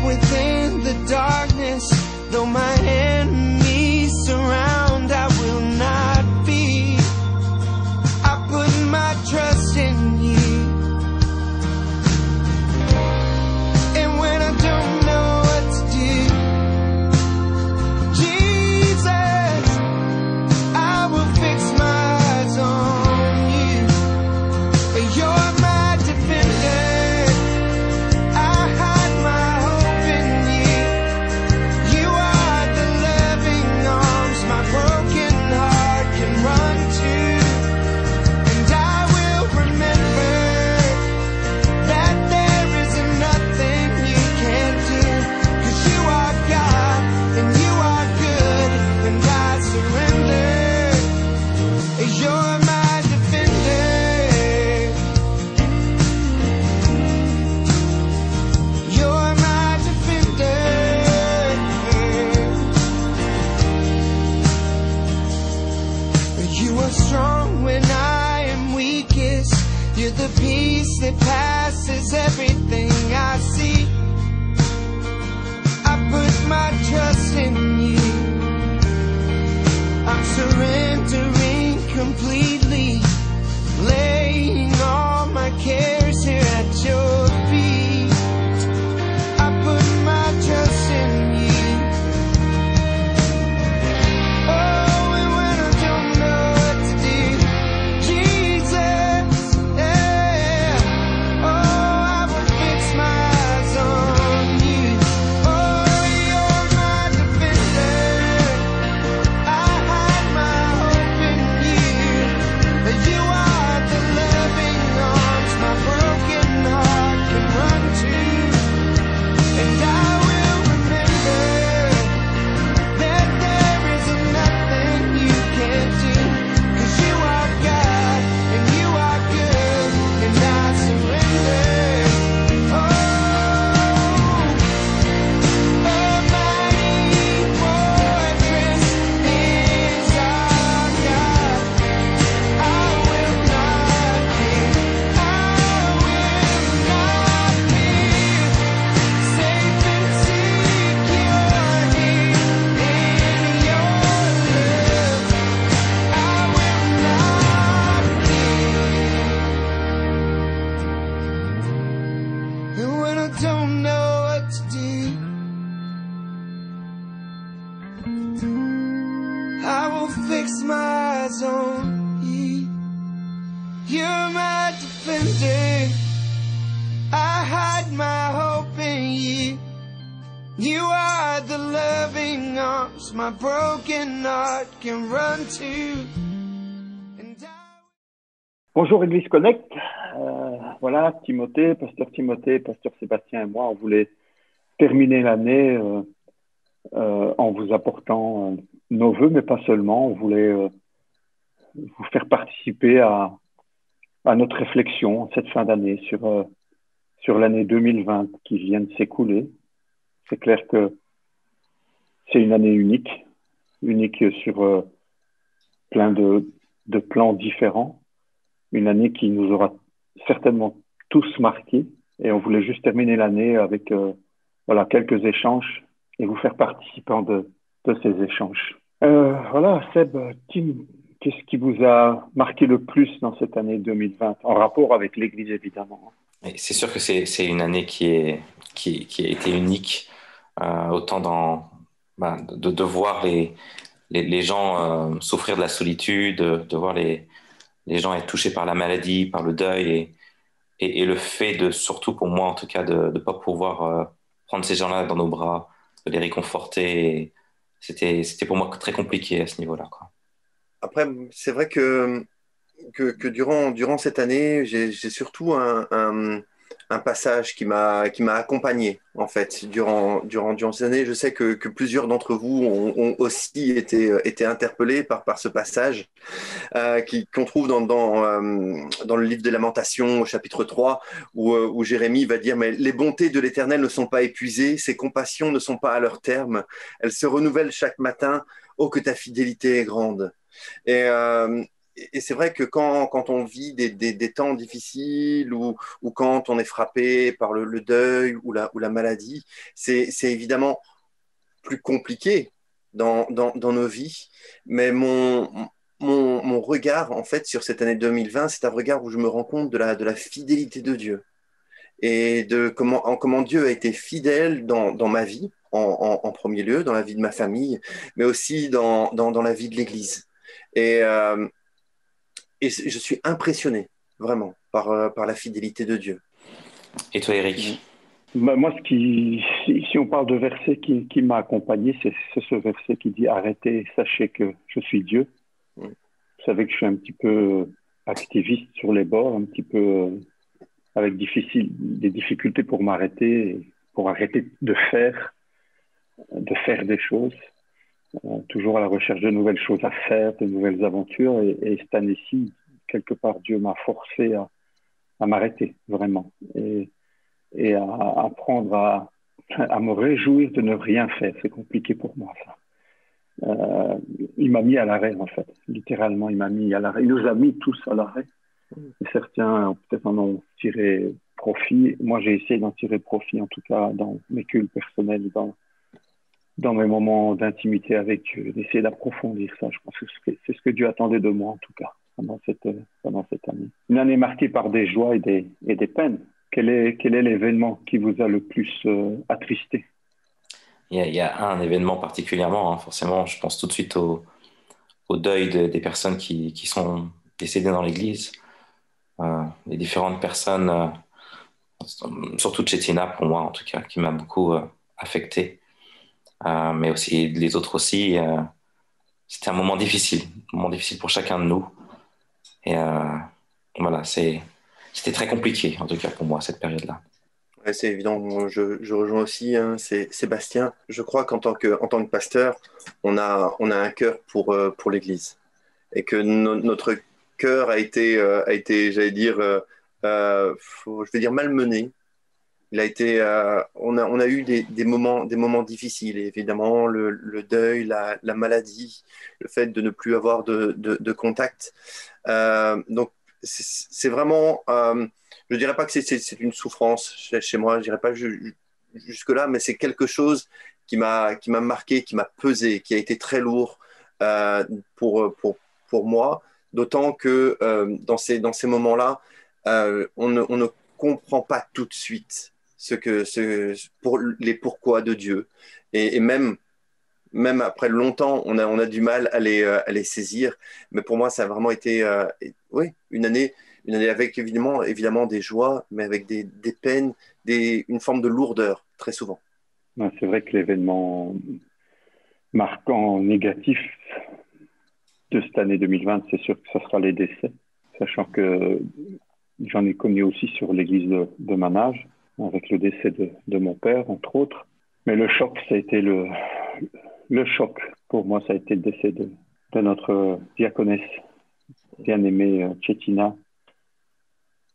within the darkness, though my enemies surround, I will not fear. I put my trust in you. And when I don't know what to do, Jesus, I will fix my eyes on you. You're my defender. I hide my hope in you. You are the loving arms my broken heart can run to. And I will remember that there is nothing you can't do. 'Cause you are God and you are good, and I surrender. You're my defender. You're my defender. You are strong when I am weakest. You're the peace that passes everything I see. I put my trust in you. I'm surrendering completely, laying all my cares here at your feet. I put my trust in you. Oh, and when I don't know what to do, Jesus, yeah. Oh, I will fix my eyes on you. Oh, you're my defender. I hide my hope in you. You are the loving arms my broken heart can run to. And I will remember that there is nothing you can't do. 'Cause you are God and you are good, and I surrender. Oh, mighty fortress is our God. I will not fear. I will not fear. Safe and secure here in your love. I will not fear. And when I don't know what to do, I will fix my eyes on you. You're my defender. I hide my hope in you. You are the loving arms my broken heart can run to. And Bonjour Église Connect. Voilà, Pasteur Timothée, Pasteur Sébastien et moi, on voulait terminer l'année en vous apportant nos vœux, mais pas seulement. On voulait vous faire participer à notre réflexion cette fin d'année sur l'année 2020 qui vient de s'écouler. C'est clair que c'est une année unique sur plein de plans différents. Une année qui nous aura certainement tous marqués. Et on voulait juste terminer l'année avec quelques échanges et vous faire participant de ces échanges. Seb, Tim, qu'est-ce qui vous a marqué le plus dans cette année 2020, en rapport avec l'Église évidemment? Et c'est sûr que c'est une année qui a été unique, autant de voir les gens souffrir de la solitude, de voir les gens être touchés par la maladie, par le deuil, et le fait surtout pour moi en tout cas, de ne pas pouvoir prendre ces gens-là dans nos bras, de les réconforter. C'était pour moi très compliqué à ce niveau-là, quoi. Après, c'est vrai que durant cette année, j'ai surtout un passage qui m'a accompagné en fait durant cette année. Je sais que plusieurs d'entre vous ont aussi été interpellés par ce passage qu'on trouve dans le livre des Lamentations au chapitre 3 où Jérémie va dire: mais les bontés de l'Éternel ne sont pas épuisées, ses compassions ne sont pas à leur terme, elles se renouvellent chaque matin. Oh, que ta fidélité est grande. Et et c'est vrai que quand on vit des temps difficiles ou quand on est frappé par le deuil ou la maladie, c'est évidemment plus compliqué dans nos vies. Mais mon regard, en fait, sur cette année 2020, c'est un regard où je me rends compte de la fidélité de Dieu et de comment Dieu a été fidèle dans ma vie, en premier lieu, dans la vie de ma famille, mais aussi dans la vie de l'Église. Et, euh, et je suis impressionné, vraiment, par la fidélité de Dieu. Et toi, Eric? Moi, si on parle de verset qui m'a accompagné, c'est ce verset qui dit arrêtez, sachez que je suis Dieu. Mm. Vous savez que je suis un petit peu activiste sur les bords, un petit peu avec des difficultés pour m'arrêter, pour arrêter de faire des choses, toujours à la recherche de nouvelles choses à faire, de nouvelles aventures. Et cette année-ci, quelque part, Dieu m'a forcé à m'arrêter, vraiment. Et à apprendre à me réjouir de ne rien faire. C'est compliqué pour moi, ça. Il m'a mis à l'arrêt, en fait. Littéralement, il m'a mis à l'arrêt. Il nous a mis tous à l'arrêt. Et certains, peut-être, en ont tiré profit. Moi, j'ai essayé d'en tirer profit, en tout cas, dans mes cultes personnels, dans mes moments d'intimité avec Dieu, d'essayer d'approfondir ça. Je pense que c'est ce que Dieu attendait de moi, en tout cas, pendant cette année. Une année marquée par des joies et des peines. Quel est l'événement qui vous a le plus attristé? Il y a un événement particulièrement, hein, forcément, je pense tout de suite au deuil des personnes qui sont décédées dans l'Église. Les différentes personnes, surtout Tchétina pour moi en tout cas, qui m'a beaucoup affecté, mais aussi les autres aussi. C'était un moment difficile pour chacun de nous. Et voilà, c'était très compliqué en tout cas pour moi cette période-là. Ouais, c'est évident, moi, je rejoins aussi, hein, c'est Sébastien. Je crois qu'en tant que pasteur, on a un cœur pour l'Église et que notre cœur a été, j'allais dire, je vais dire malmené. Il a été, on a eu des moments difficiles, et évidemment le deuil, la maladie, le fait de ne plus avoir de contact. Donc c'est vraiment, je dirais pas que c'est une souffrance chez moi, je dirais pas jusque là, mais c'est quelque chose qui m'a marqué, qui m'a pesé, qui a été très lourd euh, pour moi. D'autant que dans ces moments-là, on ne comprend pas tout de suite pour les pourquoi de Dieu. Et même après longtemps, on a du mal à les saisir. Mais pour moi, ça a vraiment été oui, une année avec évidemment des joies, mais avec des peines, une forme de lourdeur, très souvent. Ouais, c'est vrai que l'événement marquant négatif de cette année 2020, c'est sûr que ce sera les décès, sachant que j'en ai connu aussi sur l'église de Manage, avec le décès de mon père, entre autres. Mais le choc, ça a été le choc. Pour moi, ça a été le décès de notre diaconesse bien-aimée Tchétina,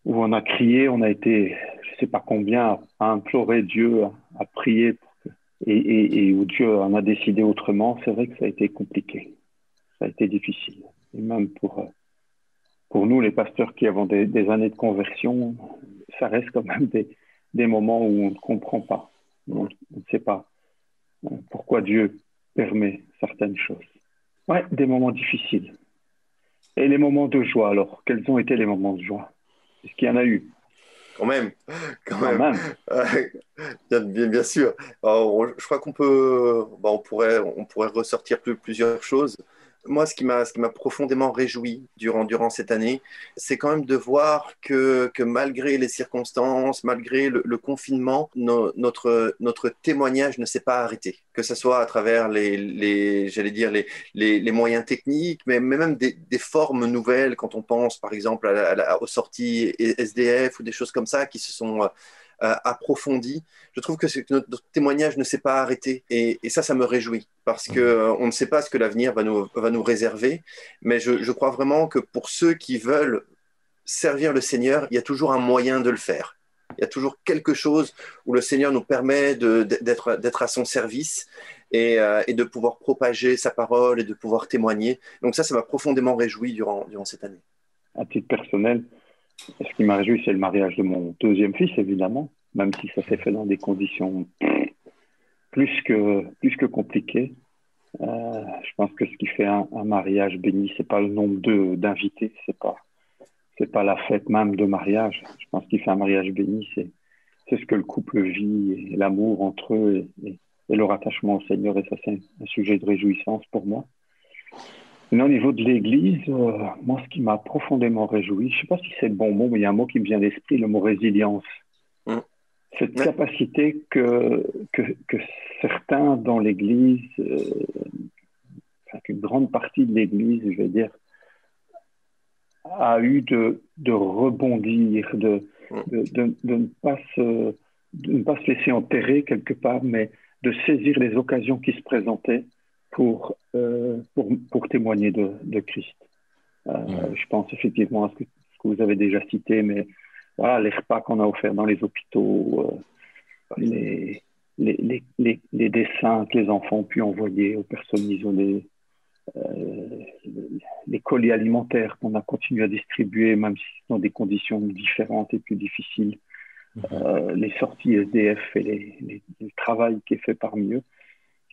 où on a crié, on a été, je ne sais pas combien, à implorer Dieu, à prier, et où Dieu en a décidé autrement. C'est vrai que ça a été compliqué, ça a été difficile. Et même pour nous, les pasteurs qui avons des années de conversion, ça reste quand même des moments où on ne comprend pas. On ne sait pas pourquoi Dieu permet certaines choses. Ouais, des moments difficiles. Et les moments de joie, alors, quels ont été les moments de joie? Est-ce qu'il y en a eu? Quand même, quand Quand même. même. Bien sûr. Alors, je crois qu'on peut, on pourrait ressortir plusieurs choses. Moi, ce qui m'a profondément réjoui durant cette année, c'est quand même de voir que malgré les circonstances, malgré le confinement, notre témoignage ne s'est pas arrêté. Que ce soit à travers j'allais dire, les moyens techniques, mais même des formes nouvelles, quand on pense, par exemple, aux sorties SDF ou des choses comme ça qui se sont approfondies. Je trouve que notre témoignage ne s'est pas arrêté. Et ça me réjouit parce qu'on ne sait pas ce que l'avenir va nous réserver. Mais je crois vraiment que pour ceux qui veulent servir le Seigneur, il y a toujours un moyen de le faire. Il y a toujours quelque chose où le Seigneur nous permet d'être à son service. et de pouvoir propager sa parole et de pouvoir témoigner. Donc ça m'a profondément réjoui durant cette année. À titre personnel, ce qui m'a réjoui, c'est le mariage de mon deuxième fils, évidemment, même si ça s'est fait dans des conditions plus que compliquées. Je pense que ce qui fait un mariage béni, c'est pas le nombre d'invités, c'est pas la fête même de mariage. Je pense qu'il fait un mariage béni, c'est ce que le couple vit et l'amour entre eux et leur attachement au Seigneur. Et ça, c'est un sujet de réjouissance pour moi. Mais au niveau de l'Église, moi, ce qui m'a profondément réjoui, je ne sais pas si c'est le bon mot, mais il y a un mot qui me vient à l'esprit, le mot résilience. Cette capacité que certains dans l'Église, qu'une grande partie de l'Église, je vais dire, a eu de rebondir, de ne pas se laisser enterrer quelque part, mais de saisir les occasions qui se présentaient pour témoigner de Christ. Je pense effectivement à ce que vous avez déjà cité, mais voilà, les repas qu'on a offerts dans les hôpitaux, les dessins que les enfants ont pu envoyer aux personnes isolées, les colis alimentaires qu'on a continué à distribuer, même si dans des conditions différentes et plus difficiles, les sorties SDF et le travail qui est fait parmi eux.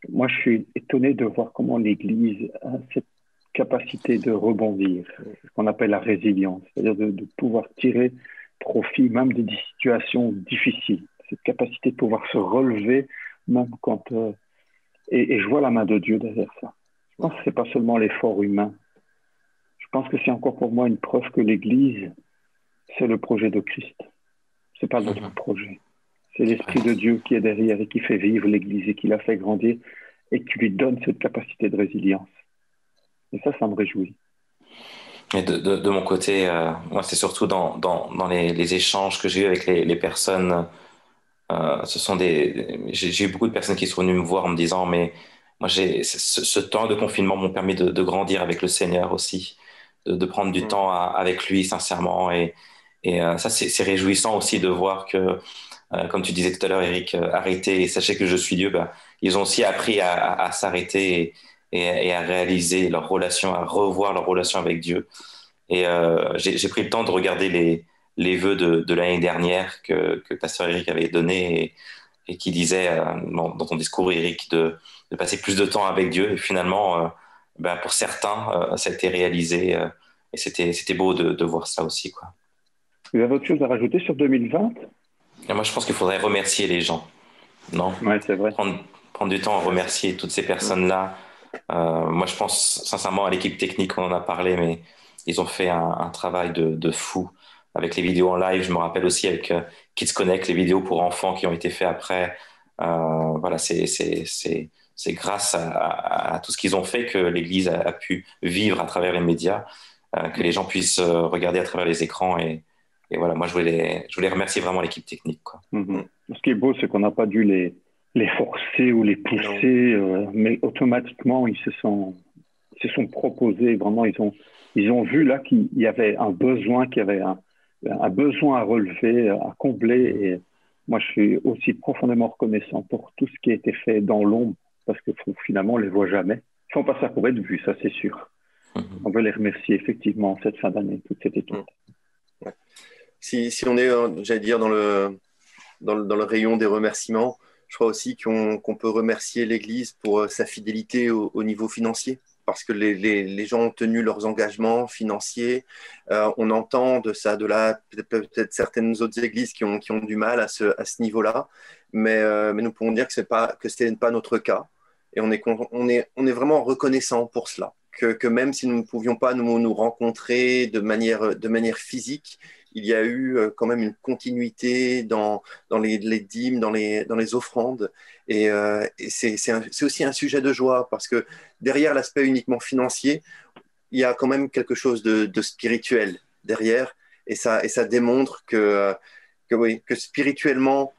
Moi, je suis étonné de voir comment l'Église a cette capacité de rebondir, ce qu'on appelle la résilience, c'est-à-dire de pouvoir tirer profit même de des situations difficiles, cette capacité de pouvoir se relever même quand... et je vois la main de Dieu derrière ça. Je pense que ce n'est pas seulement l'effort humain. Je pense que c'est encore pour moi une preuve que l'Église, c'est le projet de Christ. Ce n'est pas notre projet. C'est l'Esprit de Dieu qui est derrière et qui fait vivre l'Église et qui la fait grandir et qui lui donne cette capacité de résilience. Et ça me réjouit. Et de mon côté, moi, c'est surtout dans les échanges que j'ai eu avec les personnes. J'ai eu beaucoup de personnes qui sont venues me voir en me disant, mais moi, ce temps de confinement m'ont permis de grandir avec le Seigneur aussi, de prendre du temps avec lui, sincèrement. Et ça, c'est réjouissant aussi de voir que, comme tu disais tout à l'heure, Eric, arrêtez et sachez que je suis Dieu. Ils ont aussi appris à s'arrêter et à réaliser leur relation, à revoir leur relation avec Dieu. Et j'ai pris le temps de regarder les vœux de l'année dernière que Pasteur Eric avait donné et qui disait dans ton discours, Eric, de passer plus de temps avec Dieu. Et finalement, pour certains, ça a été réalisé et c'était beau de voir ça aussi, quoi. Vous avez autre chose à rajouter sur 2020 ? Et moi, je pense qu'il faudrait remercier les gens, non ? Oui, c'est vrai. Prendre du temps à remercier toutes ces personnes-là. Moi, je pense sincèrement à l'équipe technique, on en a parlé, mais ils ont fait un travail de fou avec les vidéos en live. Je me rappelle aussi avec Kids Connect, les vidéos pour enfants qui ont été faites après. Voilà, c'est grâce à tout ce qu'ils ont fait que l'Église a pu vivre à travers les médias, que les gens puissent regarder à travers les écrans. Et voilà, moi, je voulais remercier vraiment l'équipe technique, quoi. Ce qui est beau, c'est qu'on n'a pas dû les forcer ou les pousser, mais automatiquement, ils se sont proposés. Vraiment, ils ont vu là qu'il y avait un besoin, qu'il y avait un besoin à relever, à combler. Et moi, je suis aussi profondément reconnaissant pour tout ce qui a été fait dans l'ombre, parce que finalement, on ne les voit jamais. Ils font pas ça pour être vus, ça c'est sûr. On veut les remercier effectivement cette fin d'année, toute cette équipe. Si on est, j'allais dire, dans le rayon des remerciements, je crois aussi qu'on peut remercier l'Église pour sa fidélité au niveau financier, parce que les gens ont tenu leurs engagements financiers. On entend de ça, de là, peut-être certaines autres églises qui ont du mal à ce niveau-là, mais nous pouvons dire que ce n'est pas notre cas. Et on est vraiment reconnaissant pour cela. Que même si nous ne pouvions pas nous rencontrer de manière physique, il y a eu quand même une continuité dans les dîmes, dans les offrandes. Et c'est aussi un sujet de joie, parce que derrière l'aspect uniquement financier, il y a quand même quelque chose de spirituel derrière. Et ça démontre que spirituellement,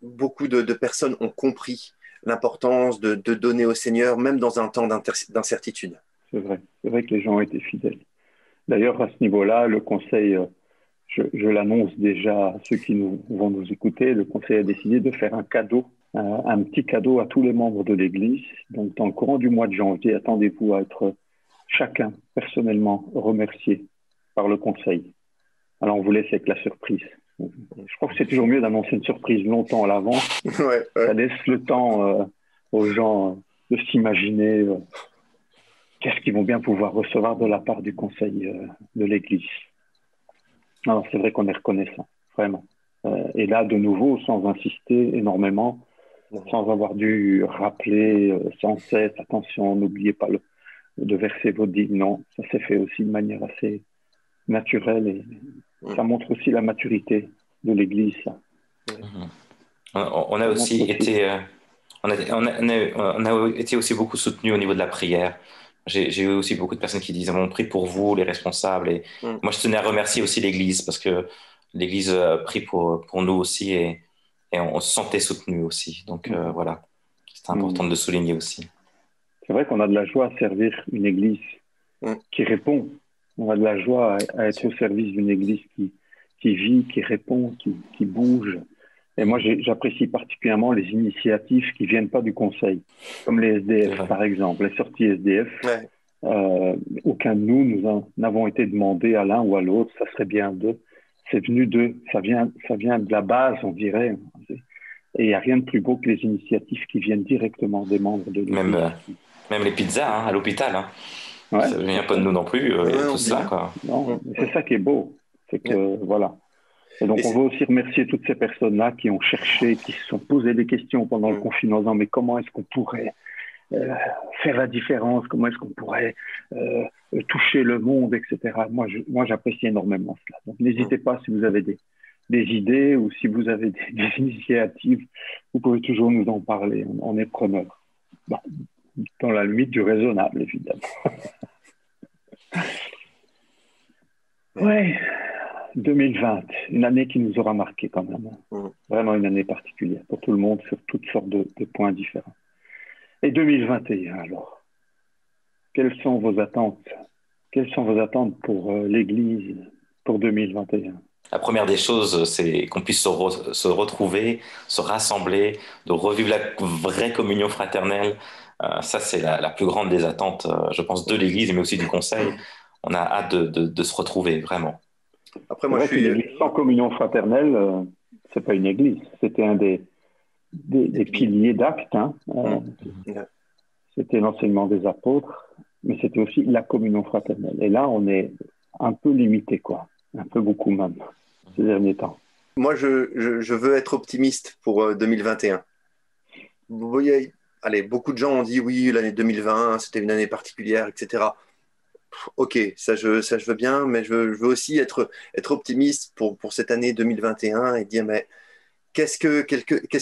beaucoup de personnes ont compris l'importance de donner au Seigneur, même dans un temps d'incertitude. C'est vrai que les gens ont été fidèles. D'ailleurs, à ce niveau-là, le Conseil, je l'annonce déjà à ceux qui vont nous écouter, le Conseil a décidé de faire un cadeau un petit cadeau à tous les membres de l'Église. Donc, dans le courant du mois de janvier, attendez-vous à être chacun personnellement remercié par le conseil. Alors, on vous laisse avec la surprise. Je crois que c'est toujours mieux d'annoncer une surprise longtemps à l'avance. Ouais, ouais. Ça laisse le temps aux gens de s'imaginer qu'est-ce qu'ils vont bien pouvoir recevoir de la part du conseil de l'Église. Alors, c'est vrai qu'on est reconnaissant, vraiment. Et là, de nouveau, sans insister énormément, sans avoir dû rappeler sans cesse, attention, n'oubliez pas de verser vos dîmes. Non, ça s'est fait aussi de manière assez naturelle et ça montre aussi la maturité de l'Église. On a aussi été, on a été aussi beaucoup soutenus au niveau de la prière. J'ai eu aussi beaucoup de personnes qui disent on prie pour vous, les responsables. Et moi, je tenais à remercier aussi l'Église parce que l'Église prie pour nous aussi et on se sentait soutenu aussi. Donc voilà, c'est important de le souligner aussi. C'est vrai qu'on a de la joie à servir une Église qui répond. On a de la joie à être au service d'une Église qui vit, qui répond, qui bouge. Et moi, j'apprécie particulièrement les initiatives qui ne viennent pas du Conseil, comme les SDF, par exemple, les sorties SDF. Ouais. Aucun de nous n'avons été demandés à l'un ou à l'autre, ça serait bien d'eux. C'est venu d'eux, ça vient de la base, on dirait. Et il n'y a rien de plus beau que les initiatives qui viennent directement des membres de l'Église. Même les pizzas à l'hôpital. Ouais. Ça ne vient pas de nous non plus, tout cela. Quoi. Non, c'est ça qui est beau. C'est que, voilà. Et donc, on veut aussi remercier toutes ces personnes-là qui ont cherché, qui se sont posées des questions pendant le confinement, en disant, mais comment est-ce qu'on pourrait faire la différence, comment est-ce qu'on pourrait toucher le monde, etc. Moi, j'apprécie énormément cela. Donc, n'hésitez pas si vous avez des idées ou si vous avez des initiatives, vous pouvez toujours nous en parler. On est preneurs. Bon, dans la limite du raisonnable, évidemment. Ouais. 2020, une année qui nous aura marqué quand même. Vraiment une année particulière pour tout le monde sur toutes sortes de points différents. Et 2021 alors, quelles sont vos attentes? Quelles sont vos attentes pour l'Église pour 2021? La première des choses, c'est qu'on puisse se retrouver, se rassembler, de revivre la vraie communion fraternelle. Ça, c'est la plus grande des attentes, je pense, de l'Église, mais aussi du Conseil. On a hâte de se retrouver, vraiment. Après, moi, une église sans communion fraternelle, c'est pas une église. C'était un des piliers d'Actes. C'était l'enseignement des apôtres, mais c'était aussi la communion fraternelle. Et là, on est un peu limité, quoi. Un peu beaucoup même, ces derniers temps. Moi, je veux être optimiste pour 2021. Vous voyez, allez, beaucoup de gens ont dit oui, l'année 2020, c'était une année particulière, etc. Ok, ça je veux bien, mais je veux aussi être optimiste pour cette année 2021 et dire mais qu'est-ce que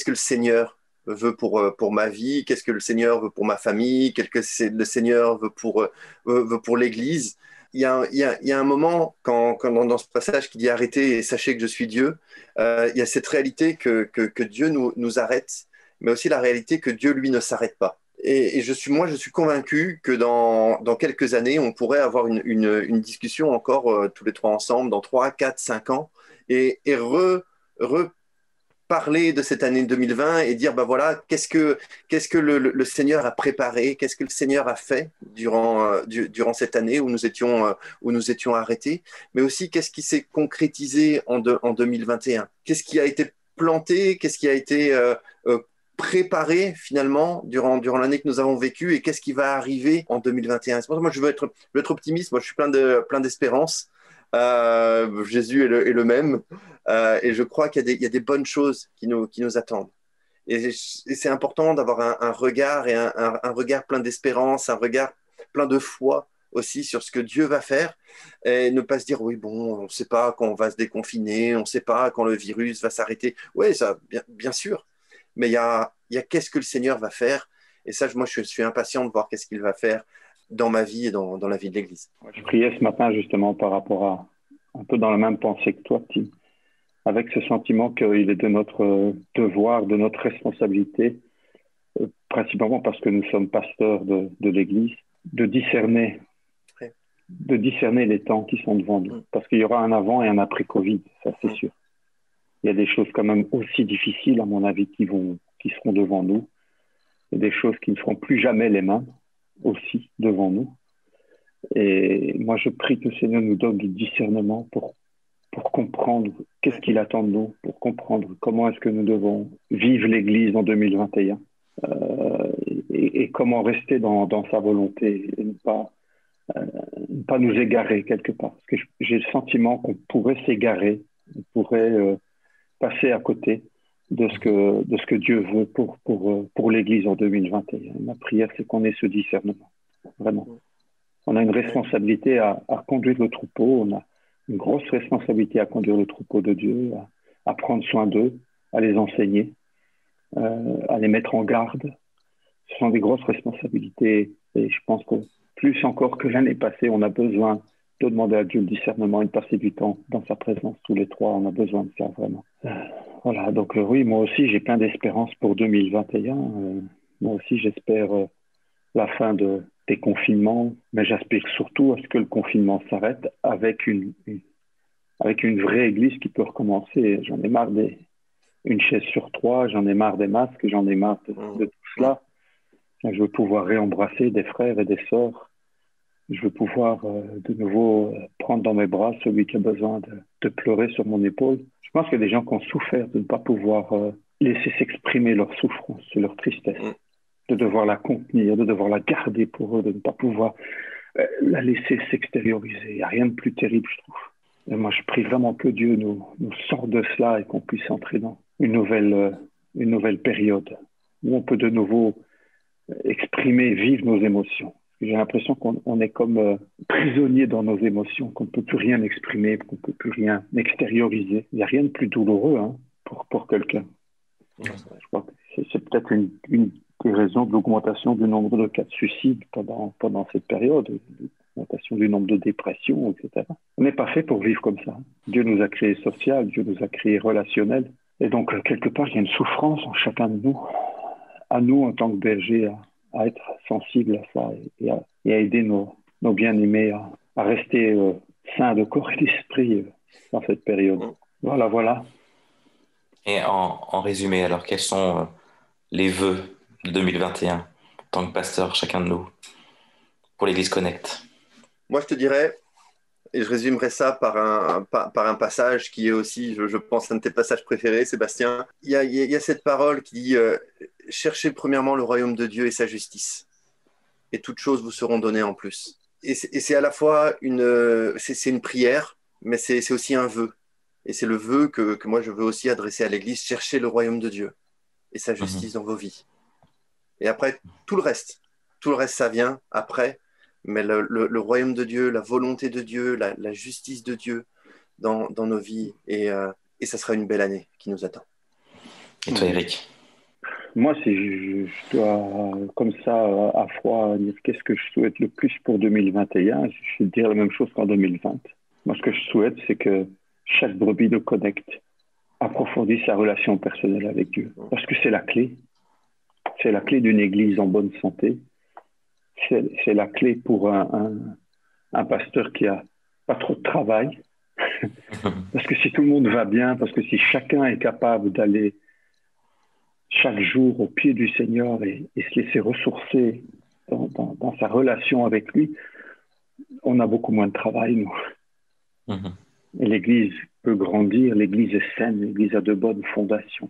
le Seigneur veut pour ma vie, qu'est-ce que le Seigneur veut pour ma famille, qu'est-ce que le Seigneur veut pour l'Église. Il y a un moment quand dans ce passage qui dit arrêtez et sachez que je suis Dieu, il y a cette réalité que Dieu nous arrête, mais aussi la réalité que Dieu lui ne s'arrête pas. Et je suis convaincu que dans quelques années, on pourrait avoir une discussion encore tous les trois ensemble, dans 3, 4, 5 ans, et reparler de cette année 2020 et dire, ben voilà, qu'est-ce que le Seigneur a préparé, qu'est-ce que le Seigneur a fait durant cette année où nous étions arrêtés, mais aussi qu'est-ce qui s'est concrétisé en 2021, qu'est-ce qui a été planté, qu'est-ce qui a été préparé finalement durant l'année que nous avons vécue et qu'est-ce qui va arriver en 2021. C'est pour ça que moi je veux être optimiste, moi je suis plein d'espérance. Jésus est le même et je crois qu'il y a des bonnes choses qui nous attendent. Et c'est important d'avoir un regard et un regard plein d'espérance, un regard plein de foi aussi sur ce que Dieu va faire et ne pas se dire oui bon on ne sait pas quand on va se déconfiner, on ne sait pas quand le virus va s'arrêter. Oui ça bien sûr. Mais il y a qu'est-ce que le Seigneur va faire. Et ça, moi, je suis impatient de voir qu'est-ce qu'il va faire dans ma vie et dans la vie de l'Église. Je priais ce matin justement par rapport à, un peu dans la même pensée que toi, Tim, avec ce sentiment qu'il est de notre devoir, de notre responsabilité, principalement parce que nous sommes pasteurs de l'Église, de discerner les temps qui sont devant nous. Parce qu'il y aura un avant et un après Covid, ça c'est sûr. Il y a des choses quand même aussi difficiles, à mon avis, qui vont qui seront devant nous et des choses qui ne seront plus jamais les mêmes aussi devant nous. Et moi, je prie que le Seigneur nous donne du discernement pour comprendre qu'est-ce qu'il attend de nous, pour comprendre comment est-ce que nous devons vivre l'Église en 2021 et comment rester dans sa volonté et ne pas nous égarer quelque part. Parce que j'ai le sentiment qu'on pourrait s'égarer, on pourrait passer à côté de ce que Dieu veut pour l'Église en 2021. Ma prière, c'est qu'on ait ce discernement, vraiment. On a une responsabilité à conduire le troupeau, on a une grosse responsabilité à conduire le troupeau de Dieu, à prendre soin d'eux, à les enseigner, à les mettre en garde. Ce sont des grosses responsabilités et je pense que plus encore que l'année passée, on a besoin de demander à Dieu le discernement et de passer du temps dans sa présence. Tous les trois, on a besoin de ça vraiment. Voilà, donc oui, moi aussi, j'ai plein d'espérance pour 2021. Moi aussi, j'espère la fin des confinements, mais j'aspire surtout à ce que le confinement s'arrête avec une vraie église qui peut recommencer. J'en ai marre une chaise sur trois, j'en ai marre des masques, j'en ai marre de tout cela. Je veux pouvoir réembrasser des frères et des sœurs. Je veux pouvoir de nouveau prendre dans mes bras celui qui a besoin de pleurer sur mon épaule. Je pense qu'il y a des gens qui ont souffert de ne pas pouvoir laisser s'exprimer leur souffrance et leur tristesse, de devoir la contenir, de devoir la garder pour eux, de ne pas pouvoir la laisser s'extérioriser. Il n'y a rien de plus terrible, je trouve. Et moi, je prie vraiment que Dieu nous sorte de cela et qu'on puisse entrer dans une nouvelle période où on peut de nouveau exprimer, vivre nos émotions. J'ai l'impression qu'on est comme prisonnier dans nos émotions, qu'on ne peut plus rien exprimer, qu'on ne peut plus rien extérioriser. Il n'y a rien de plus douloureux pour quelqu'un. Je crois que c'est peut-être une des raisons de l'augmentation du nombre de cas de suicide pendant cette période, l'augmentation du nombre de dépressions, etc. On n'est pas fait pour vivre comme ça. Dieu nous a créés social, Dieu nous a créés relationnels. Et donc, quelque part, il y a une souffrance en chacun de nous, à nous en tant que bergers, à être sensibles à ça et à aider nos bien-aimés à rester sains de corps et d'esprit dans cette période. Voilà. Et en résumé, alors, quels sont les vœux de 2021 en tant que pasteur, chacun de nous, pour l'Église Connect? Moi, je te dirais, et je résumerai ça par un passage qui est aussi, je pense, un de tes passages préférés, Sébastien. Il y a cette parole qui dit cherchez premièrement le royaume de Dieu et sa justice, et toutes choses vous seront données en plus. Et c'est à la fois c'est une prière, mais c'est aussi un vœu. Et c'est le vœu que moi je veux aussi adresser à l'Église, chercher le royaume de Dieu et sa justice dans vos vies. Et après, tout le reste, ça vient après. Mais le royaume de Dieu, la volonté de Dieu, la justice de Dieu dans nos vies. Et ça sera une belle année qui nous attend. Et toi, Eric? Moi, si je dois, comme ça, à froid, dire qu'est-ce que je souhaite le plus pour 2021, je vais dire la même chose qu'en 2020. Moi, ce que je souhaite, c'est que chaque brebis de Connect approfondisse sa relation personnelle avec Dieu. Parce que c'est la clé. C'est la clé d'une église en bonne santé. C'est la clé pour un pasteur qui a pas trop de travail. Parce que si tout le monde va bien, parce que si chacun est capable d'aller chaque jour au pied du Seigneur et se laisser ressourcer dans sa relation avec lui, on a beaucoup moins de travail, nous. Et l'Église peut grandir, l'Église est saine, l'Église a de bonnes fondations.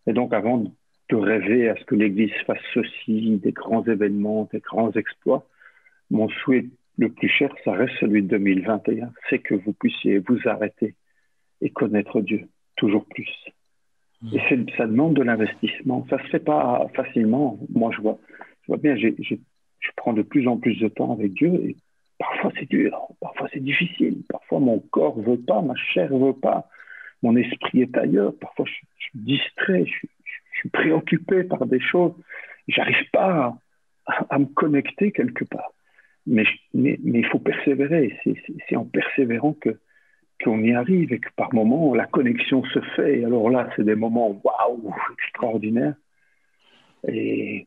Et donc, avant de rêver à ce que l'Église fasse ceci, des grands événements, des grands exploits, mon souhait le plus cher, ça reste celui de 2021, c'est que vous puissiez vous arrêter et connaître Dieu toujours plus. Et ça demande de l'investissement. Ça ne se fait pas facilement. Moi, je vois bien, je prends de plus en plus de temps avec Dieu et parfois c'est dur, parfois c'est difficile, parfois mon corps ne veut pas, ma chair ne veut pas, mon esprit est ailleurs, parfois je suis distrait, je suis préoccupé par des choses, j'arrive pas à me connecter quelque part. Mais il faut persévérer, c'est en persévérant qu'on y arrive et que par moments la connexion se fait. Et alors là, c'est des moments waouh, extraordinaires. Et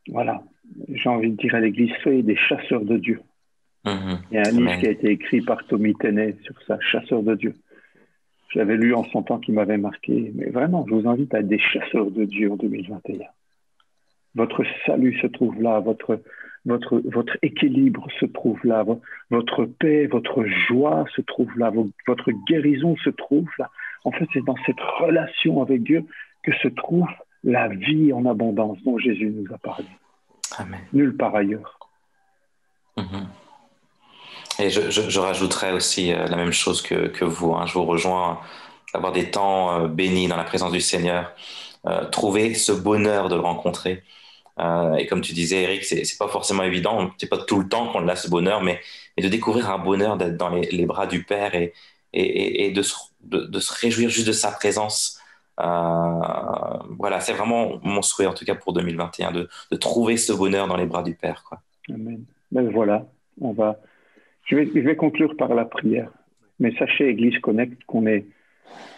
voilà, j'ai envie de dire à l'Église, soyez des chasseurs de Dieu. Il y a un livre qui a été écrit par Tommy Tenney sur ça, Chasseur de Dieu. j'avais lu en son temps qui m'avait marqué. Mais vraiment, je vous invite à être des chasseurs de Dieu en 2021. Votre salut se trouve là, votre équilibre se trouve là, votre paix, votre joie se trouve là, votre guérison se trouve là. En fait, c'est dans cette relation avec Dieu que se trouve la vie en abondance dont Jésus nous a parlé. Amen. Nulle part ailleurs. Et je rajouterais aussi la même chose que vous. Hein. Je vous rejoins, avoir des temps bénis dans la présence du Seigneur, trouver ce bonheur de le rencontrer. Et comme tu disais, Eric, c'est pas forcément évident. C'est pas tout le temps qu'on a ce bonheur, mais de découvrir un bonheur d'être dans les bras du Père et de se réjouir juste de sa présence. Voilà, c'est vraiment mon souhait, en tout cas pour 2021, de trouver ce bonheur dans les bras du Père, quoi. Amen. Ben voilà, je vais conclure par la prière. Mais sachez, Église Connect, qu'on est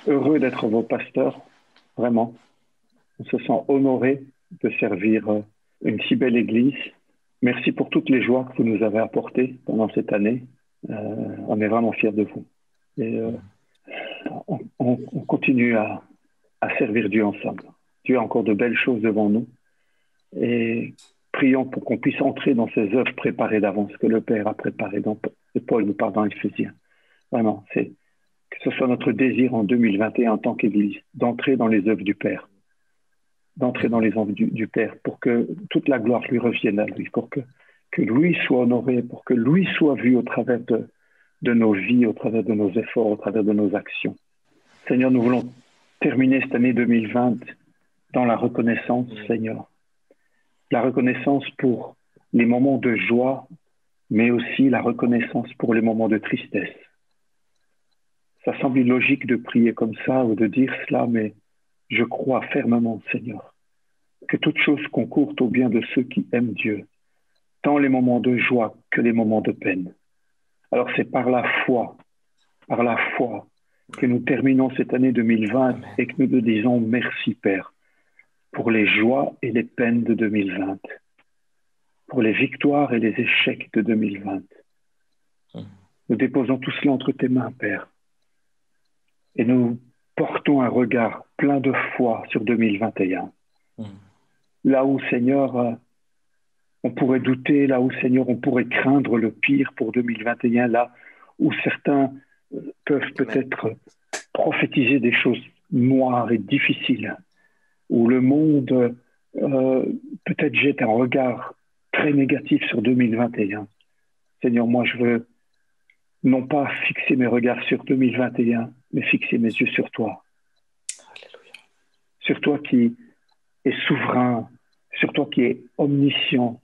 heureux d'être vos pasteurs, vraiment. On se sent honoré de servir une si belle Église. Merci pour toutes les joies que vous nous avez apportées pendant cette année. On est vraiment fiers de vous. Et on continue à servir Dieu ensemble. Dieu a encore de belles choses devant nous. Et prions pour qu'on puisse entrer dans ces œuvres préparées d'avance que le Père a préparées dans Paul nous parle dans Éphésiens. Vraiment, que ce soit notre désir en 2021 en tant qu'Église, d'entrer dans les œuvres du Père, d'entrer dans les œuvres du Père pour que toute la gloire lui revienne à lui, pour que lui soit honoré, pour que lui soit vu au travers de nos vies, au travers de nos efforts, au travers de nos actions. Seigneur, nous voulons terminer cette année 2020 dans la reconnaissance, Seigneur. La reconnaissance pour les moments de joie, mais aussi la reconnaissance pour les moments de tristesse. Ça semble illogique de prier comme ça ou de dire cela, mais je crois fermement, Seigneur, que toute chose concourt au bien de ceux qui aiment Dieu, tant les moments de joie que les moments de peine. Alors c'est par la foi que nous terminons cette année 2020 et que nous te disons merci, Père, pour les joies et les peines de 2020, pour les victoires et les échecs de 2020. Nous déposons tout cela entre tes mains, Père, et nous portons un regard plein de foi sur 2021. Là où, Seigneur, on pourrait douter, là où, Seigneur, on pourrait craindre le pire pour 2021, là où certains peuvent peut-être prophétiser des choses noires et difficiles, où le monde peut-être jette un regard très négatif sur 2021. Seigneur, moi je veux non pas fixer mes regards sur 2021, mais fixer mes yeux sur toi. Alléluia. Sur toi qui es souverain, sur toi qui es omniscient,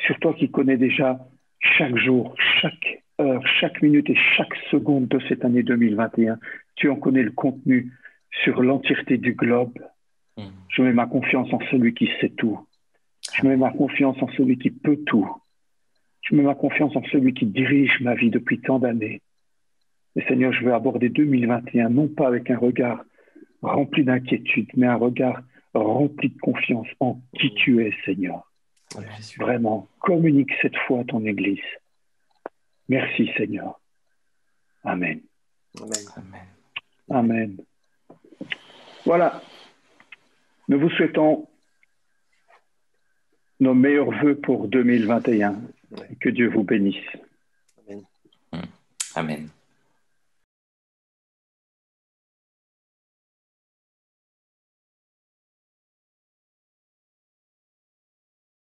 sur toi qui connais déjà chaque jour, chaque heure, chaque minute et chaque seconde de cette année 2021. Tu en connais le contenu sur l'entièreté du globe. Je mets ma confiance en celui qui sait tout. Je mets ma confiance en celui qui peut tout. Je mets ma confiance en celui qui dirige ma vie depuis tant d'années. Et Seigneur, je veux aborder 2021, non pas avec un regard rempli d'inquiétude, mais un regard rempli de confiance en qui tu es, Seigneur. Vraiment, communique cette foi à ton Église. Merci, Seigneur. Amen. Amen. Amen. Voilà. Nous vous souhaitons nos meilleurs vœux pour 2021. Que Dieu vous bénisse. Amen. Amen.